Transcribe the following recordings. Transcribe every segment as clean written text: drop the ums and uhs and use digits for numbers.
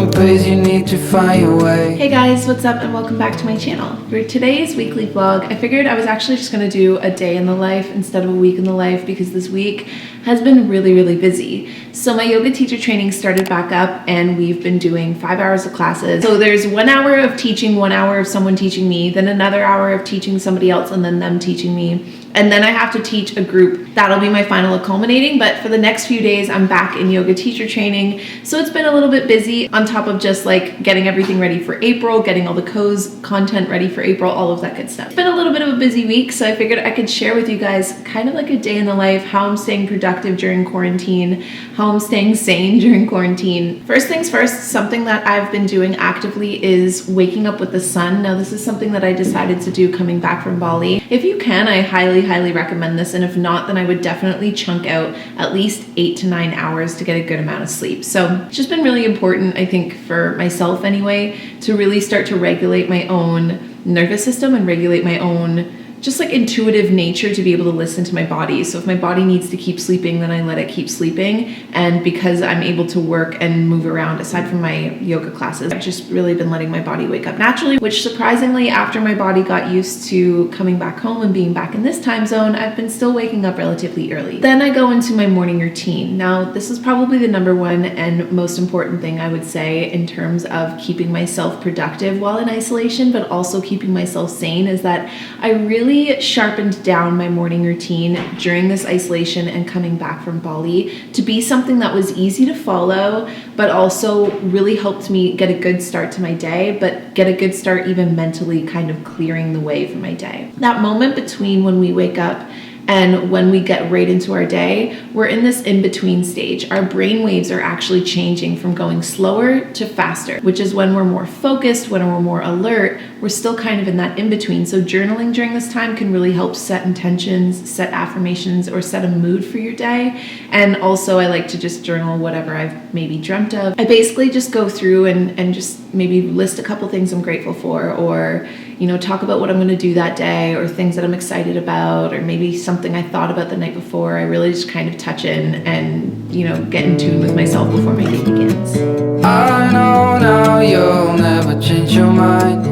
one place you need to find your way. Hey guys, what's up and welcome back to my channel. For today's weekly vlog, I figured I was actually just gonna do a day in the life instead of a week in the life because this week has been really busy. So my yoga teacher training started back up and we've been doing 5 hours of classes. So there's 1 hour of teaching, 1 hour of someone teaching me, then another hour of teaching somebody else and then them teaching me. And then I have to teach a group. That'll be my final culminating, but for the next few days, I'm back in yoga teacher training. So it's been a little bit busy on top of just like getting everything ready for April, getting all the Koze content ready for April, all of that good stuff. It's been a little bit of a busy week, so I figured I could share with you guys kind of like a day in the life, how I'm staying productive during quarantine, how I'm staying sane during quarantine. First things first, something that I've been doing actively is waking up with the sun. Now this is something that I decided to do coming back from Bali. If you can, I highly recommend this, and if not, then I would definitely chunk out at least 8 to 9 hours to get a good amount of sleep. So it's just been really important, I think, for myself anyway, to really start to regulate my own nervous system and regulate my own just like intuitive nature to be able to listen to my body. So if my body needs to keep sleeping, then I let it keep sleeping. And because I'm able to work and move around aside from my yoga classes, I've just really been letting my body wake up naturally, which surprisingly, after my body got used to coming back home and being back in this time zone, I've been still waking up relatively early. Then I go into my morning routine. Now, this is probably the number one and most important thing I would say in terms of keeping myself productive while in isolation, but also keeping myself sane, is that I really sharpened down my morning routine during this isolation and coming back from Bali to be something that was easy to follow, but also really helped me get a good start to my day, but get a good start even mentally kind of clearing the way for my day. That moment between when we wake up and when we get right into our day, we're in this in-between stage. Our brain waves are actually changing from going slower to faster, which is when we're more focused, when we're more alert. We're still kind of in that in-between. So journaling during this time can really help set intentions, set affirmations, or set a mood for your day. And also I like to just journal whatever I've maybe dreamt of. I basically just go through and just maybe list a couple things I'm grateful for, or talk about what I'm going to do that day, or things that I'm excited about, or maybe something I thought about the night before. I really just kind of touch in and, get in tune with myself before my day begins. I know now you'll never change your mind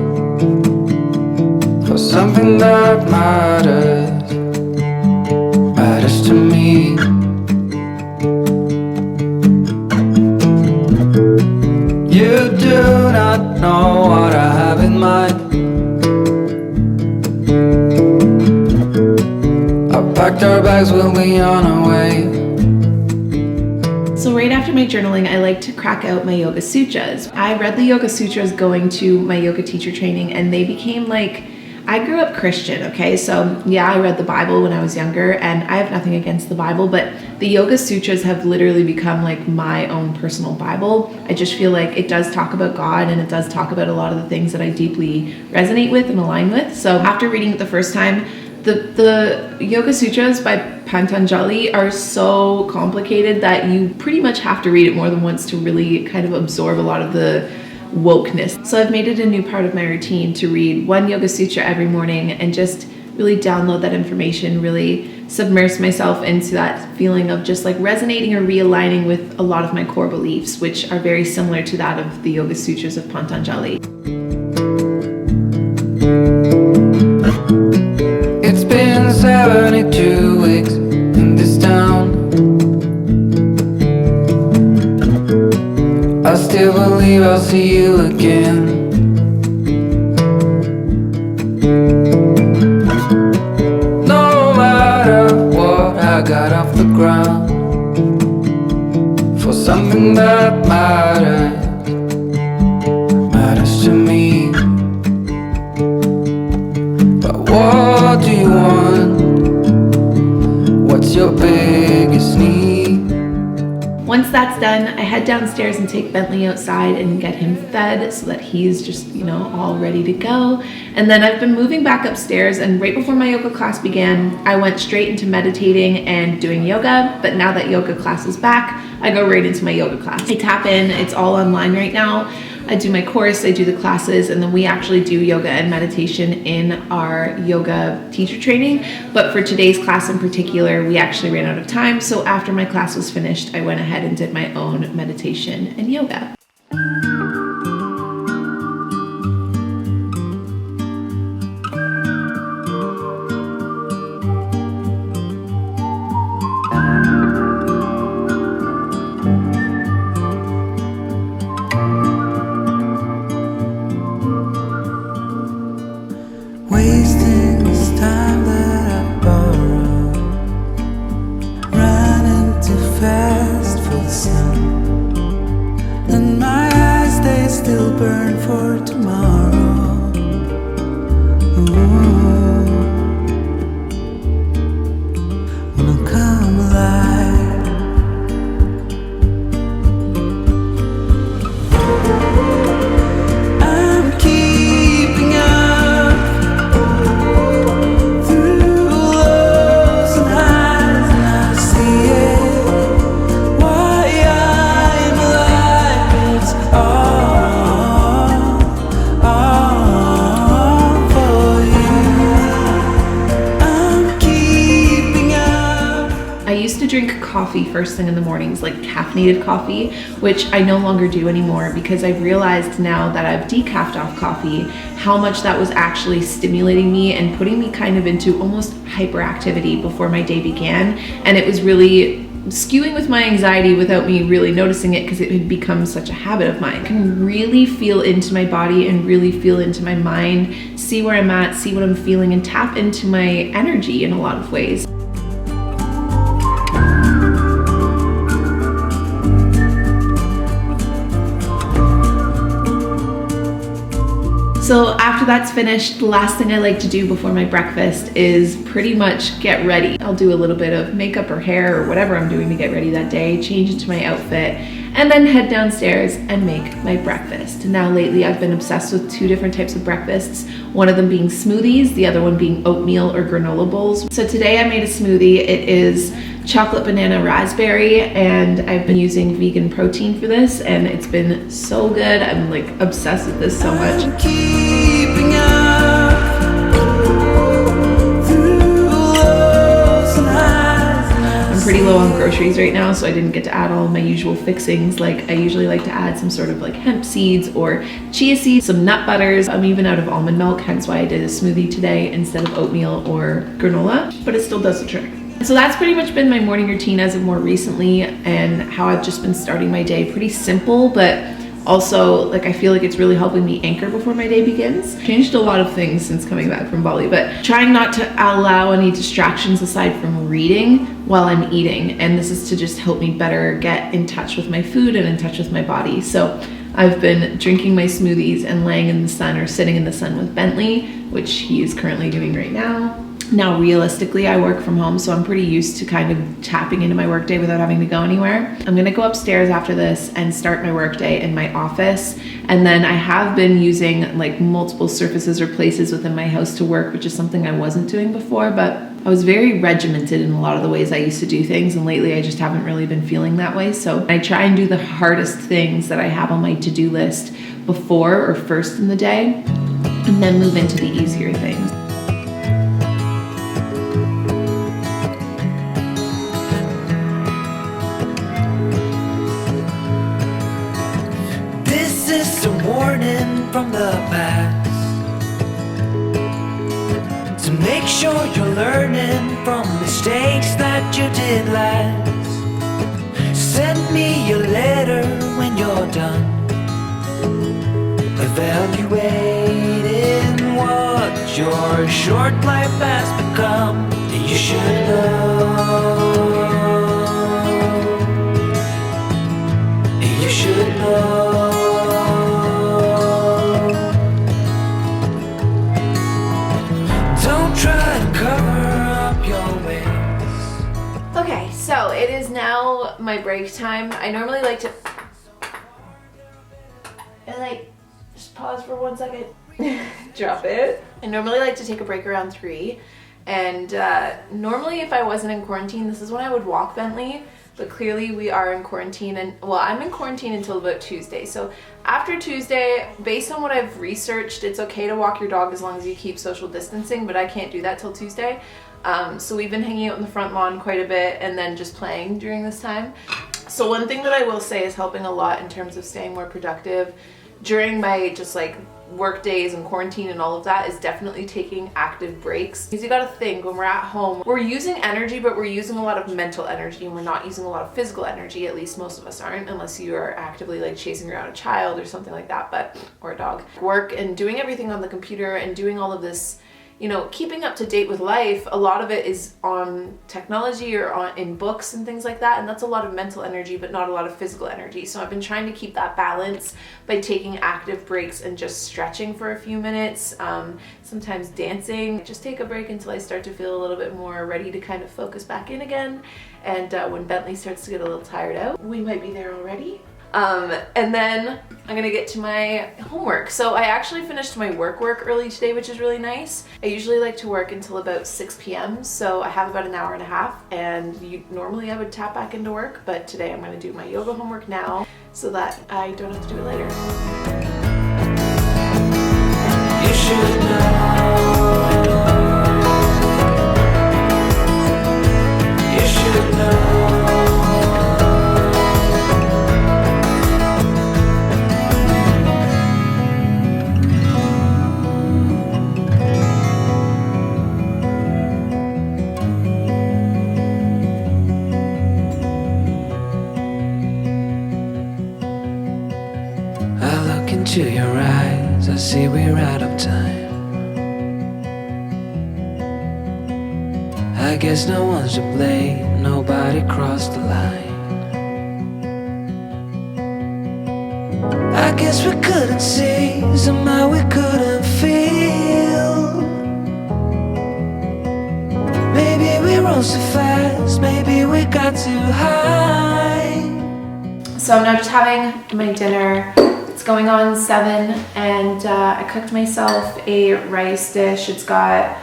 for something that matters to me. You do not know what I have in mind. Packed our bags, we'll be on our way. So right after my journaling, I like to crack out my Yoga Sutras. I read the Yoga Sutras going to my yoga teacher training, and they became like, I grew up Christian, okay? So yeah, I read the Bible when I was younger, and I have nothing against the Bible, but the Yoga Sutras have literally become like my own personal Bible. I just feel like it does talk about God, and it does talk about a lot of the things that I deeply resonate with and align with. So after reading it the first time, the Yoga Sutras by Patanjali are so complicated that you pretty much have to read it more than once to really kind of absorb a lot of the wokeness. So I've made it a new part of my routine to read one Yoga Sutra every morning and just really download that information, really submerge myself into that feeling of just like resonating or realigning with a lot of my core beliefs, which are very similar to that of the Yoga Sutras of Patanjali. It's been 72 weeks in this town. I still believe I'll see you again. No matter what, I got off the ground for something that matters to me. But what do you want? What's your biggest need? Once that's done, I head downstairs and take Bentley outside and get him fed so that he's just, all ready to go. And then I've been moving back upstairs, and right before my yoga class began, I went straight into meditating and doing yoga. But now that yoga class is back, I go right into my yoga class. I tap in, it's all online right now. I do my course, I do the classes, and then we actually do yoga and meditation in our yoga teacher training. But for today's class in particular, we actually ran out of time. So after my class was finished, I went ahead and did my own meditation and yoga. still burn for tomorrow. Wanna come alive. I'm keeping up through lows and highs, and I see it. Why I'm alive, it's all for you. I'm keeping up. I used to drink coffee first thing in the mornings, like caffeinated coffee, which I no longer do anymore because I've realized now that I've decafed off coffee how much that was actually stimulating me and putting me kind of into almost hyperactivity before my day began. And it was really skewing with my anxiety without me really noticing it because it had become such a habit of mine. I can really feel into my body and really feel into my mind, see where I'm at, see what I'm feeling, and tap into my energy in a lot of ways. So after that's finished, the last thing I like to do before my breakfast is pretty much get ready. I'll do a little bit of makeup or hair or whatever I'm doing to get ready that day, change into my outfit, and then head downstairs and make my breakfast. Now lately I've been obsessed with two different types of breakfasts, one of them being smoothies, the other one being oatmeal or granola bowls. So today I made a smoothie. It is chocolate banana raspberry, and I've been using vegan protein for this, and it's been so good. I'm like obsessed with this so much. I'm keeping up through lows and highs, and I I'm pretty low on groceries right now, so I didn't get to add all of my usual fixings. Like I usually like to add some sort of like hemp seeds or chia seeds, some nut butters. I'm even out of almond milk, hence why I did a smoothie today instead of oatmeal or granola, but it still does the trick. So that's pretty much been my morning routine as of more recently, and how I've just been starting my day. Pretty simple, but also like I feel like it's really helping me anchor before my day begins. Changed a lot of things since coming back from Bali, but trying not to allow any distractions aside from reading while I'm eating. And this is to just help me better get in touch with my food and in touch with my body. So I've been drinking my smoothies and laying in the sun or sitting in the sun with Bentley, which he is currently doing right now. Now, realistically, I work from home, so I'm pretty used to kind of tapping into my workday without having to go anywhere. I'm gonna go upstairs after this and start my workday in my office. And then I have been using like multiple surfaces or places within my house to work, which is something I wasn't doing before, but I was very regimented in a lot of the ways I used to do things, and lately I just haven't really been feeling that way. So I try and do the hardest things that I have on my to-do list before or first in the day, and then move into the easier things. This is a warning from the past, to make sure you're learning from mistakes that you did last. Send me your letter when you're done, evaluating what your short life has become. You should know. You should know. Don't try to cover up your ways. Okay, so it is now my break time. I normally like to just pause for 1 second. Drop it. I normally like to take a break around 3, and normally if I wasn't in quarantine, this is when I would walk Bentley, but clearly we are in quarantine, and well, I'm in quarantine until about Tuesday. So after Tuesday, based on what I've researched, it's okay to walk your dog as long as you keep social distancing, but I can't do that till Tuesday. So we've been hanging out in the front lawn quite a bit and then just playing during this time. So one thing that I will say is helping a lot in terms of staying more productive during my just like work days and quarantine and all of that is definitely taking active breaks. Because you gotta think, when we're at home, we're using energy, but we're using a lot of mental energy, and we're not using a lot of physical energy. At least most of us aren't, unless you are actively like chasing around a child or something like that, or a dog. Work and doing everything on the computer and doing all of this, you know, keeping up to date with life, a lot of it is on technology or in books and things like that, and that's a lot of mental energy but not a lot of physical energy. So I've been trying to keep that balance by taking active breaks and just stretching for a few minutes, sometimes dancing. Just take a break until I start to feel a little bit more ready to kind of focus back in again, and when Bentley starts to get a little tired out, we might be there already. And then I'm gonna get to my homework. So I actually finished my work early today, which is really nice. I usually like to work until about 6 p.m. So I have about an hour and a half, and normally I would tap back into work, but today I'm gonna do my yoga homework now so that I don't have to do it later. You should know. You should know. Into your eyes, I see we're out of time. I guess no one's to blame, nobody crossed the line. I guess we couldn't see, somehow we couldn't feel. Maybe we rose too fast, maybe we got too high. So I'm now just having my dinner. It's going on 7, and I cooked myself a rice dish. It's got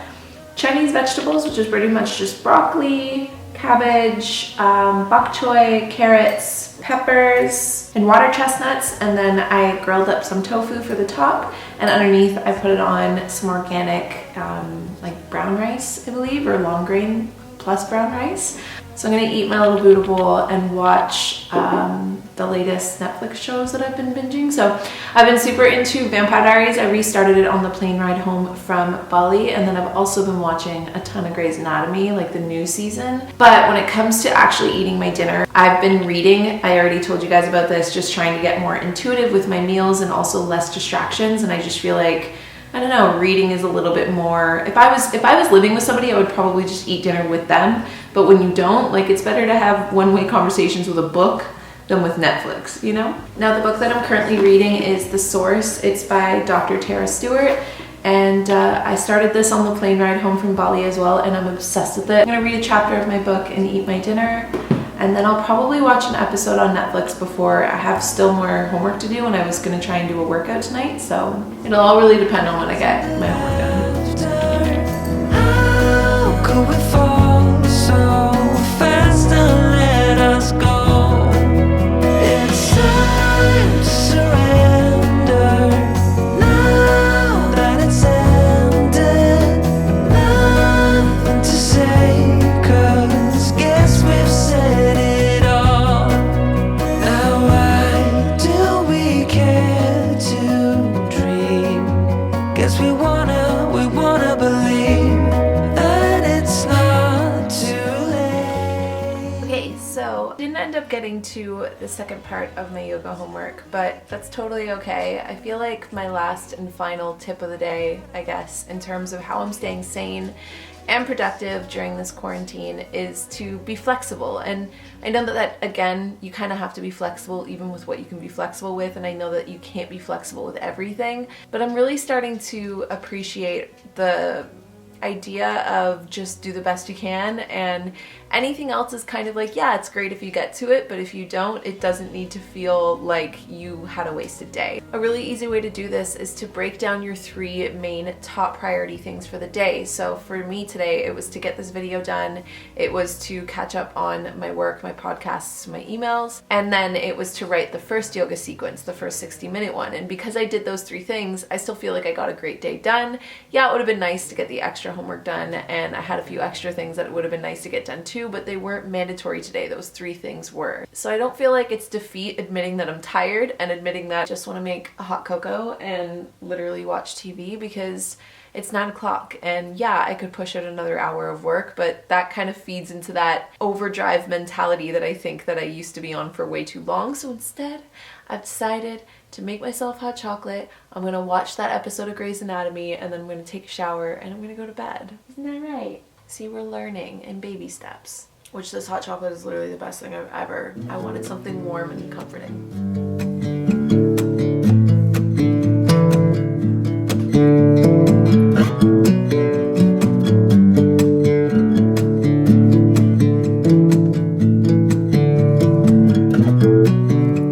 Chinese vegetables, which is pretty much just broccoli, cabbage, bok choy, carrots, peppers, and water chestnuts. And then I grilled up some tofu for the top, and underneath I put it on some organic like brown rice, I believe, or long grain plus brown rice. So I'm gonna eat my little Buddha bowl and watch the latest Netflix shows that I've been binging. So I've been super into Vampire Diaries. I restarted it on the plane ride home from Bali, and then I've also been watching a ton of Grey's Anatomy, like the new season. But when it comes to actually eating my dinner, I've been reading. I already told you guys about this, just trying to get more intuitive with my meals and also less distractions. And I just feel like, I don't know, reading is a little bit more, if I was living with somebody, I would probably just eat dinner with them. But when you don't, like, it's better to have one-way conversations with a book than with Netflix, you know? Now, the book that I'm currently reading is The Source. It's by Dr. Tara Stewart, and I started this on the plane ride home from Bali as well, and I'm obsessed with it. I'm gonna read a chapter of my book and eat my dinner, and then I'll probably watch an episode on Netflix before. I have still more homework to do, and I was gonna try and do a workout tonight, so it'll all really depend on when I get my homework done. How could we fall so fast and let us go? It's time to surrender. Now that it's ended, nothing to say, 'cause guess we've said it all. Now why do we care to dream? Guess we wanna believe that it's not too late. Okay, so didn't end up getting to the second part of my yoga homework, but that's totally okay. I feel like my last and final tip of the day, I guess, in terms of how I'm staying sane and productive during this quarantine is to be flexible. And I know that again, you kind of have to be flexible even with what you can be flexible with, and I know that you can't be flexible with everything, but I'm really starting to appreciate the idea of just do the best you can, and anything else is kind of like, yeah, it's great if you get to it, but if you don't, it doesn't need to feel like you had a wasted day. A really easy way to do this is to break down your 3 main top priority things for the day. So for me today, it was to get this video done, it was to catch up on my work, my podcasts, my emails, and then it was to write the first yoga sequence, the first 60-minute one. And because I did those 3 things, I still feel like I got a great day done. Yeah, it would have been nice to get the extra homework done, and I had a few extra things that it would have been nice to get done too, but they weren't mandatory today. Those 3 things were. So I don't feel like it's defeat admitting that I'm tired and admitting that I just want to make a hot cocoa and literally watch TV, because it's 9 o'clock, and yeah, I could push out another hour of work, but that kind of feeds into that overdrive mentality that I think that I used to be on for way too long. So instead, I've decided to make myself hot chocolate. I'm gonna watch that episode of Grey's Anatomy, and then I'm gonna take a shower, and I'm gonna go to bed. Isn't that right? See, we're learning in baby steps. Which this hot chocolate is literally the best thing I've ever. I wanted something warm and comforting.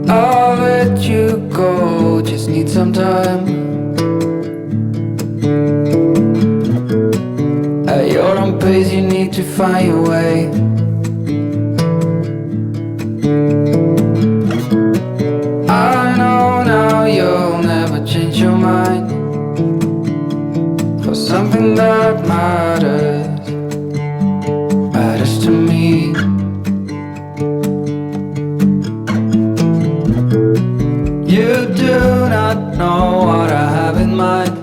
I'll let you go, just need some time. At your own pace, you need to find your way. I know now you'll never change your mind for something that matters to me. You do not know what I have in mind.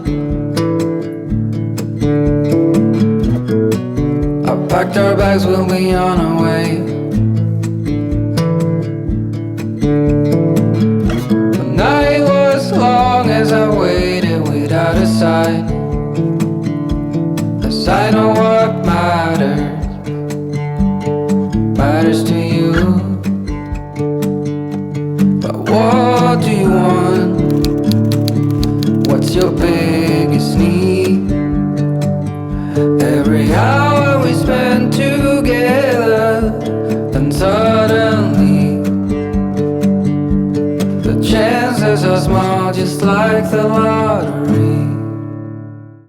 I packed our bags, we'll be on our way. The night was long as I waited without a sign. 'Cause I know what matters to you. But what do you want? What's your biggest need? Every hour we spend together, then suddenly the chances are small, just like the lottery.